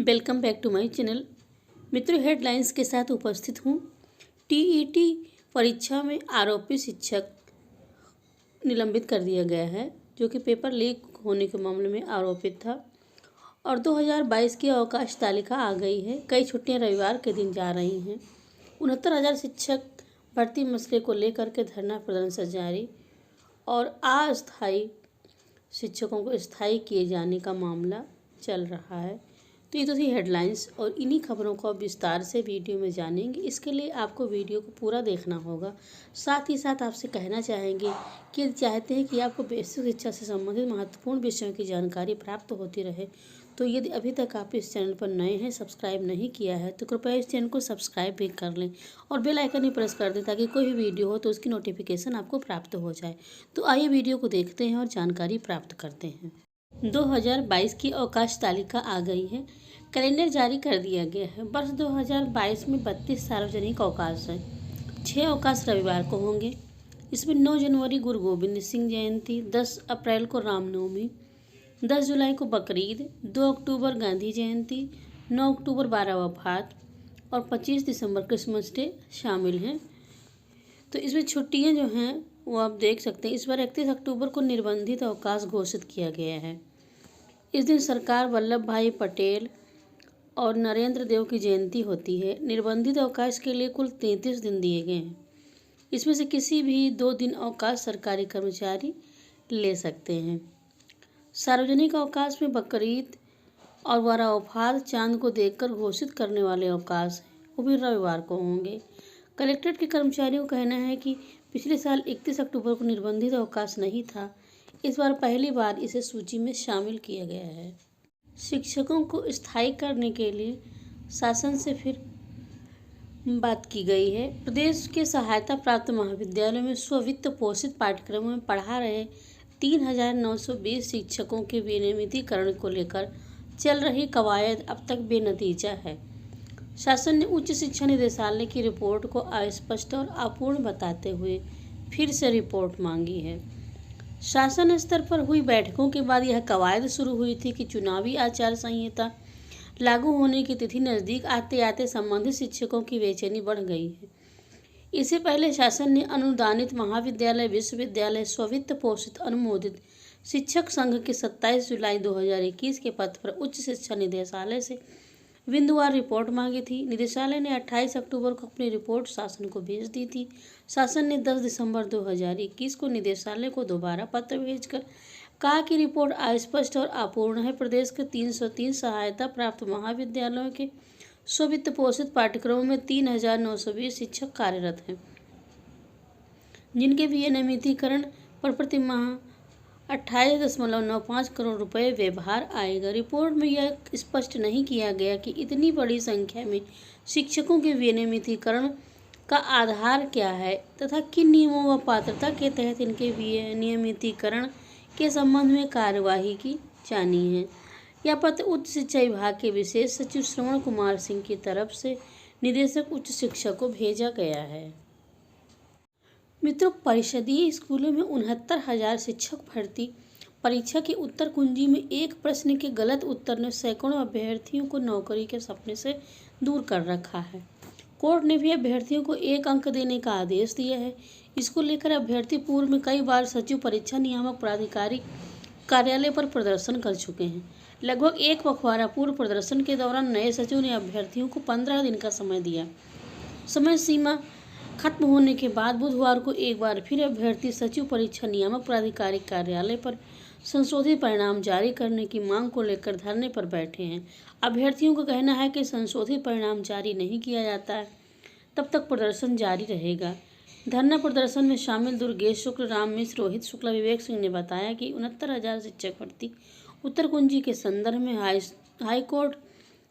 Welcome back to my channel. मित्रों, headlines के साथ उपस्थित हूँ। टीईटी परीक्षा में आरोपी शिक्षक निलंबित कर दिया गया है, जो कि पेपर लीक होने के मामले में आरोपित था। और 2022 की अवकाश तालिका आ गई है। कई छुट्टियां रविवार के दिन जा रही हैं। 69,000 शिक्षक भर्ती मसले को लेकर के धरना प्रदर्शन जारी और अस्थायी शिक्षकों को स्थायी किए जाने का मामला चल रहा है। तो ये तो थी हेडलाइंस और इन्हीं खबरों को विस्तार से वीडियो में जानेंगे। इसके लिए आपको वीडियो को पूरा देखना होगा। साथ ही साथ आपसे कहना चाहेंगे कि यदि चाहते हैं कि आपको बेसिक शिक्षा से संबंधित महत्वपूर्ण विषयों की जानकारी प्राप्त होती रहे, तो यदि अभी तक आप इस चैनल पर नए हैं, सब्सक्राइब नहीं किया है, तो कृपया इस चैनल को सब्सक्राइब भी कर लें और बेल आइकन भी प्रेस कर दें, ताकि कोई भी वीडियो हो तो उसकी नोटिफिकेशन आपको प्राप्त हो जाए। तो आइए वीडियो को देखते हैं और जानकारी प्राप्त करते हैं। 2022 की अवकाश तालिका आ गई है। कैलेंडर जारी कर दिया गया है। वर्ष 2022 में 32 सार्वजनिक अवकाश हैं। 6 अवकाश रविवार को होंगे। इसमें 9 जनवरी गुरु गोविंद सिंह जयंती, 10 अप्रैल को रामनवमी, 10 जुलाई को बकरीद, 2 अक्टूबर गांधी जयंती, 9 अक्टूबर 12 वफात और 25 दिसंबर क्रिसमस डे शामिल हैं। तो इसमें छुट्टियां जो हैं वो आप देख सकते हैं। इस बार 31 अक्टूबर को निर्बंधित अवकाश घोषित किया गया है। इस दिन सरदार वल्लभ भाई पटेल और नरेंद्र देव की जयंती होती है। निर्बंधित अवकाश के लिए कुल 33 दिन दिए गए हैं। इसमें से किसी भी 2 दिन अवकाश सरकारी कर्मचारी ले सकते हैं। सार्वजनिक अवकाश में बकरीद और वफात चांद को देखकर घोषित करने वाले अवकाश हैं, वो भी रविवार को होंगे। कलेक्ट्रेट के कर्मचारियों का कहना है कि पिछले साल 31 अक्टूबर को निर्बंधित अवकाश नहीं था। इस बार पहली बार इसे सूची में शामिल किया गया है। शिक्षकों को स्थायी करने के लिए शासन से फिर बात की गई है। प्रदेश के सहायता प्राप्त महाविद्यालयों में स्ववित्त पोषित पाठ्यक्रमों में पढ़ा रहे 3,920 शिक्षकों के विनियमितीकरण को लेकर चल रही कवायद अब तक बेनतीजा है। शासन ने उच्च शिक्षा निदेशालय की रिपोर्ट को अस्पष्ट और अपूर्ण बताते हुए फिर से रिपोर्ट मांगी है। शासन स्तर पर हुई बैठकों के बाद यह कवायद शुरू हुई थी कि चुनावी आचार संहिता लागू होने की तिथि नज़दीक आते आते संबंधित शिक्षकों की बेचैनी बढ़ गई है। इससे पहले शासन ने अनुदानित महाविद्यालय, विश्वविद्यालय, स्ववित्त पोषित अनुमोदित शिक्षक संघ के 27 जुलाई 2021 के पत्र पर उच्च शिक्षा निदेशालय से बिंदुवार रिपोर्ट मांगी थी। निदेशालय ने 28 अक्टूबर को अपनी रिपोर्ट शासन को भेज दी थी। शासन ने 10 दिसंबर 2021 को निदेशालय को दोबारा पत्र भेजकर कहा कि रिपोर्ट अस्पष्ट और अपूर्ण है। प्रदेश के 303 सहायता प्राप्त महाविद्यालयों के स्ववित्त पोषित पाठ्यक्रमों में 3,920 शिक्षक कार्यरत हैं, जिनके विनियमितीकरण पर प्रति माह 28.95 करोड़ रुपए व्यवहार आएगा। रिपोर्ट में यह स्पष्ट नहीं किया गया कि इतनी बड़ी संख्या में शिक्षकों के विनियमितीकरण का आधार क्या है तथा किन नियमों व पात्रता के तहत इनके विनियमितीकरण के संबंध में कार्यवाही की जानी है। यह पत्र उच्च शिक्षा विभाग के विशेष सचिव श्रवण कुमार सिंह की तरफ से निदेशक उच्च शिक्षा को भेजा गया है। मित्रों, परिषदीय स्कूलों में 69,000 शिक्षक भर्ती परीक्षा की उत्तर कुंजी में एक प्रश्न के गलत उत्तर ने सैकड़ों अभ्यर्थियों को नौकरी के सपने से दूर कर रखा है। कोर्ट ने भी अभ्यर्थियों को 1 अंक देने का आदेश दिया है। इसको लेकर अभ्यर्थी पूर्व में कई बार सचिव, परीक्षा नियामक प्राधिकारी कार्यालय पर प्रदर्शन कर चुके हैं। लगभग 1 पखवाड़ा पूर्व प्रदर्शन के दौरान नए सचिव ने अभ्यर्थियों को 15 दिन का समय दिया। समय सीमा खत्म होने के बाद बुधवार को एक बार फिर अभ्यर्थी सचिव, परीक्षा नियामक प्राधिकारी कार्यालय पर संशोधित परिणाम जारी करने की मांग को लेकर धरने पर बैठे हैं। अभ्यर्थियों का कहना है कि संशोधित परिणाम जारी नहीं किया जाता है तब तक प्रदर्शन जारी रहेगा। धरना प्रदर्शन में शामिल दुर्गेश शुक्ल, राम मिश्र, रोहित शुक्ला, विवेक सिंह ने बताया कि 69,000 शिक्षक भर्ती उत्तर कुंजी के संदर्भ में हाईकोर्ट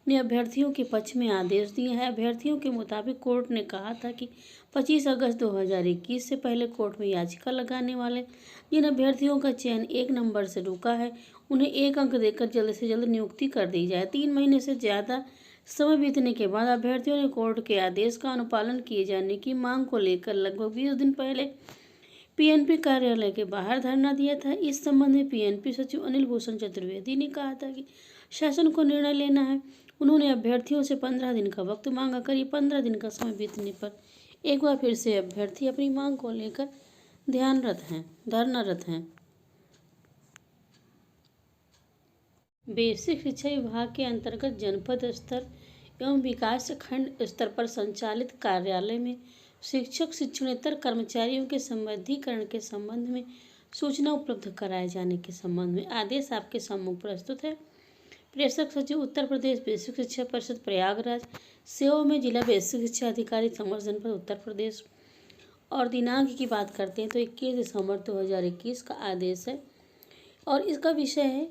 ने अभ्यर्थियों के पक्ष में आदेश दिए हैं। अभ्यर्थियों के मुताबिक कोर्ट ने कहा था कि 25 अगस्त 2021 से पहले कोर्ट में याचिका लगाने वाले जिन अभ्यर्थियों का चयन 1 नंबर से रुका है, उन्हें 1 अंक देकर जल्द से जल्द नियुक्ति कर दी जाए। 3 महीने से ज़्यादा समय बीतने के बाद अभ्यर्थियों ने कोर्ट के आदेश का अनुपालन किए जाने की मांग को लेकर लगभग 20 दिन पहले पीएनपी कार्यालय के बाहर धरना दिया था। इस संबंध में पीएनपी सचिव अनिल भूषण चतुर्वेदी ने कहा था कि शासन को निर्णय लेना है। उन्होंने अभ्यर्थियों से 15 दिन का वक्त मांगा। करीब 15 दिन का समय बीतने पर एक बार फिर से अभ्यर्थी अपनी मांग को लेकर धरनारत हैं। बेसिक शिक्षा विभाग के अंतर्गत जनपद स्तर एवं विकास खंड स्तर पर संचालित कार्यालय में शिक्षक शिक्षणेतर कर्मचारियों के संबंधीकरण के संबंध में सूचना उपलब्ध कराए जाने के संबंध में आदेश आपके सम्मुख प्रस्तुत है। प्रेषक सचिव उत्तर प्रदेश बेसिक शिक्षा परिषद प्रयागराज, सेवा में जिला बेसिक शिक्षा अधिकारी समर जनपद उत्तर प्रदेश। और दिनांक की बात करते हैं तो 21 दिसंबर 2021 का आदेश है और इसका विषय है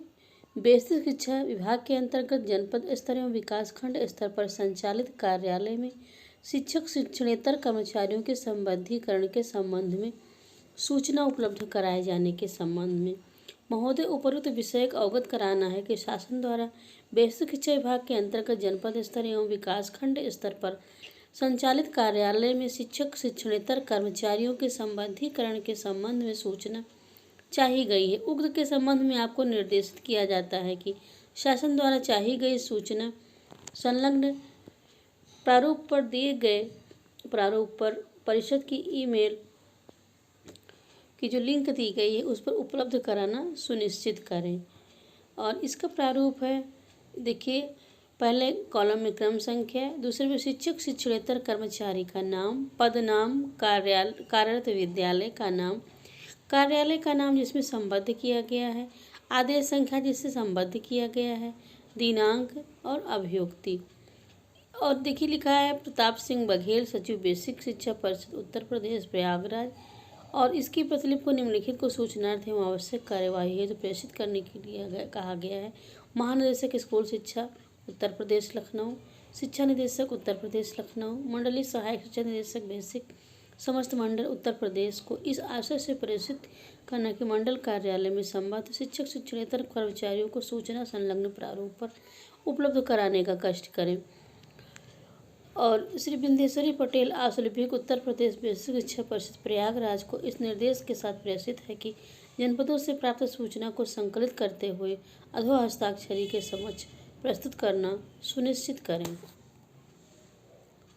बेसिक शिक्षा विभाग के अंतर्गत जनपद स्तर एवं विकास खंड स्तर पर संचालित कार्यालय में शिक्षक शिक्षणेतर कर्मचारियों के संबंधीकरण के संबंध में सूचना उपलब्ध कराए जाने के संबंध में महोदय उपरोक्त विषय अवगत कराना है कि शासन द्वारा बेसिक शिक्षा विभाग के अंतर्गत जनपद स्तर एवं विकास खंड स्तर पर संचालित कार्यालय में शिक्षक शिक्षणेतर कर्मचारियों के संबंधीकरण के संबंध में सूचना चाही गई है। उक्त के संबंध में आपको निर्देशित किया जाता है कि शासन द्वारा चाही गई सूचना संलग्न प्रारूप पर दिए गए प्रारूप पर परिषद की ईमेल की जो लिंक दी गई है उस पर उपलब्ध कराना सुनिश्चित करें। और इसका प्रारूप है, देखिए, पहले कॉलम में क्रम संख्या, दूसरे में शिक्षक शिक्षणेतर कर्मचारी का नाम, पद नाम, कार्यरत विद्यालय का नाम, कार्यालय का नाम जिसमें संबद्ध किया गया है, आदेश संख्या जिससे संबद्ध किया गया है, दिनांक और अभियोक्ति। और देखिए लिखा है प्रताप सिंह बघेल, सचिव बेसिक शिक्षा परिषद उत्तर प्रदेश प्रयागराज। और इसकी प्रतिलिपि को निम्नलिखित को सूचनार्थ एवं आवश्यक कार्यवाही है जो प्रेषित करने के लिए कहा गया है। महानिदेशक स्कूल शिक्षा उत्तर प्रदेश लखनऊ, शिक्षा निदेशक उत्तर प्रदेश लखनऊ, मंडलीय सहायक शिक्षा निदेशक बेसिक समस्त मंडल उत्तर प्रदेश को इस आशय से प्रेषित करना कि मंडल कार्यालय में संबद्ध शिक्षक शिक्षणेतर कर्मचारियों को सूचना संलग्न प्रारूप पर उपलब्ध कराने का कष्ट करें। और श्री बिंदेश्वरी पटेल आशुलिपिक उत्तर प्रदेश बेसिक शिक्षा परिषद प्रयागराज को इस निर्देश के साथ प्रेषित है कि जनपदों से प्राप्त सूचना को संकलित करते हुए अधो हस्ताक्षरी के समक्ष प्रस्तुत करना सुनिश्चित करें।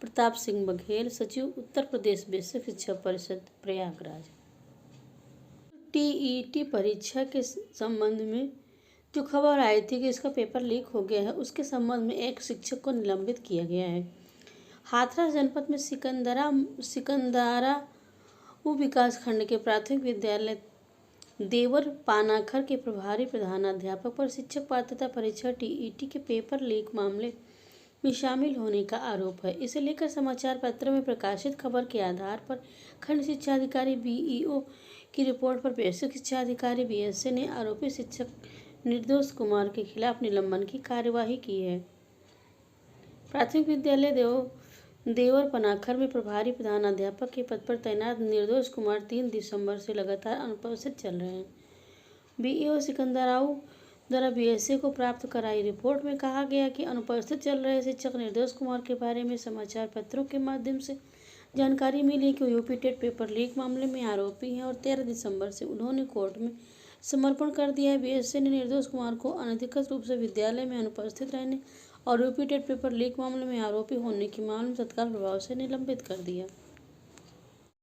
प्रताप सिंह बघेल, सचिव उत्तर प्रदेश बेसिक शिक्षा परिषद प्रयागराज। टीईटी परीक्षा के संबंध में जो खबर आई थी कि इसका पेपर लीक हो गया है, उसके संबंध में एक शिक्षक को निलंबित किया गया है। हाथरस जनपद में सिकंदरा विकास खंड के प्राथमिक विद्यालय देवर पानाखर के प्रभारी प्रधानाध्यापक पर शिक्षक पात्रता परीक्षा टीईटी के पेपर लीक मामले में शामिल होने का आरोप है। इसे लेकर समाचार पत्रों में प्रकाशित खबर के आधार पर खंड शिक्षा अधिकारी बीईओ की रिपोर्ट पर बेसिक शिक्षा अधिकारी बीएसए ने आरोपी शिक्षक निर्दोष कुमार के खिलाफ निलंबन की कार्यवाही की है। प्राथमिक विद्यालय देवर पनाखर में प्रभारी प्रधानाध्यापक के पद पर तैनात निर्दोष कुमार 3 दिसंबर से लगातार अनुपस्थित चल रहे हैं। बीईओ सिकंदराऊ द्वारा बीएसए को प्राप्त कराई रिपोर्ट में कहा गया कि अनुपस्थित चल रहे शिक्षक निर्दोष कुमार के बारे में समाचार पत्रों के माध्यम से जानकारी मिली कि यूपी टेट पेपर लीक मामले में आरोपी हैं और 13 दिसंबर से उन्होंने कोर्ट में समर्पण कर दिया है। बीएसए ने निर्दोष कुमार को अनधिकृत रूप से विद्यालय में अनुपस्थित रहने और यूपी टेट पेपर लीक मामले में आरोपी होने के मामले में तत्काल प्रभाव से निलंबित कर दिया।